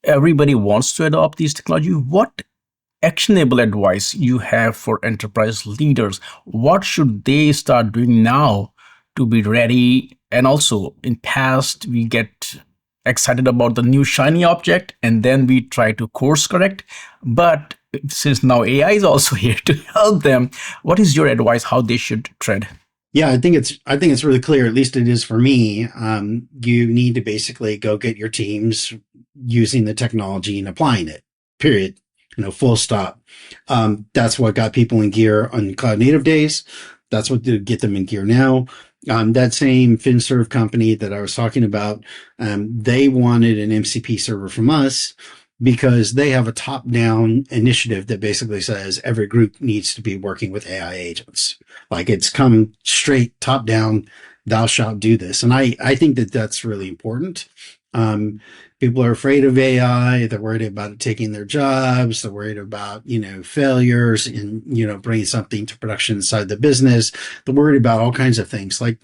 everybody wants to adopt these technology. What actionable advice you have for enterprise leaders? What should they start doing now to be ready? And also, in past, we get excited about the new shiny object and then we try to course correct. But since now AI is also here to help them, what is your advice how they should tread? Yeah, I think it's really clear. At least it is for me. You need to basically go get your teams using the technology and applying it. Period. Full stop. That's what got people in gear on cloud native days. That's what did get them in gear now. That same FinServe company that I was talking about, they wanted an MCP server from us because they have a top-down initiative that basically says every group needs to be working with AI agents. Like it's come straight top down, thou shalt do this. And I think that that's really important. Um, People are afraid of AI. They're worried about it taking their jobs. They're worried about, failures and, bringing something to production inside the business. They're worried about all kinds of things like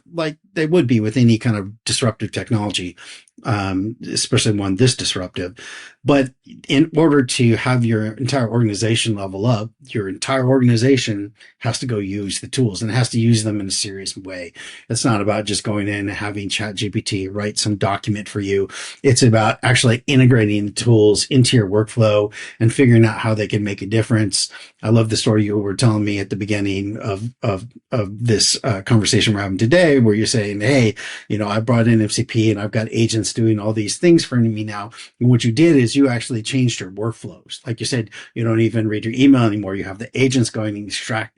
they would be with any kind of disruptive technology, especially one this disruptive. But in order to have your entire organization level up, your entire organization has to go use the tools and has to use them in a serious way. It's not about just going in and having ChatGPT write some document for you. It's about actually integrating the tools into your workflow and figuring out how they can make a difference. I love the story you were telling me at the beginning of this conversation we're having today, where you're saying, "Hey, I brought in MCP and I've got agents doing all these things for me now." And what you did is you actually changed your workflows. Like you said, you don't even read your email anymore. You have the agents going and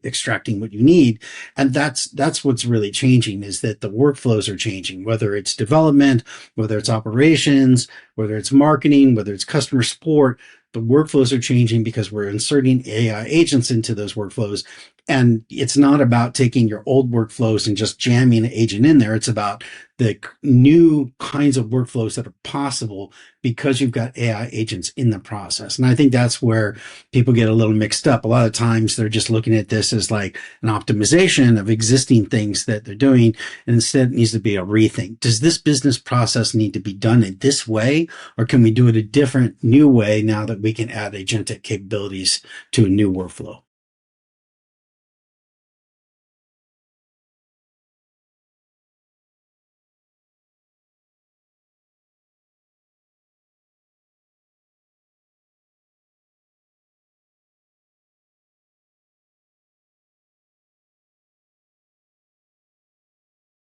extracting what you need, and that's what's really changing. Is that the workflows are changing, whether it's development, whether it's operations, whether it's marketing, whether it's customer support. The workflows are changing because we're inserting AI agents into those workflows. And it's not about taking your old workflows and just jamming an agent in there. It's about the new kinds of workflows that are possible because you've got AI agents in the process. And I think that's where people get a little mixed up. A lot of times they're just looking at this as like an optimization of existing things that they're doing. And instead it needs to be a rethink. Does this business process need to be done in this way? Or can we do it a different new way now that we can add agentic capabilities to a new workflow?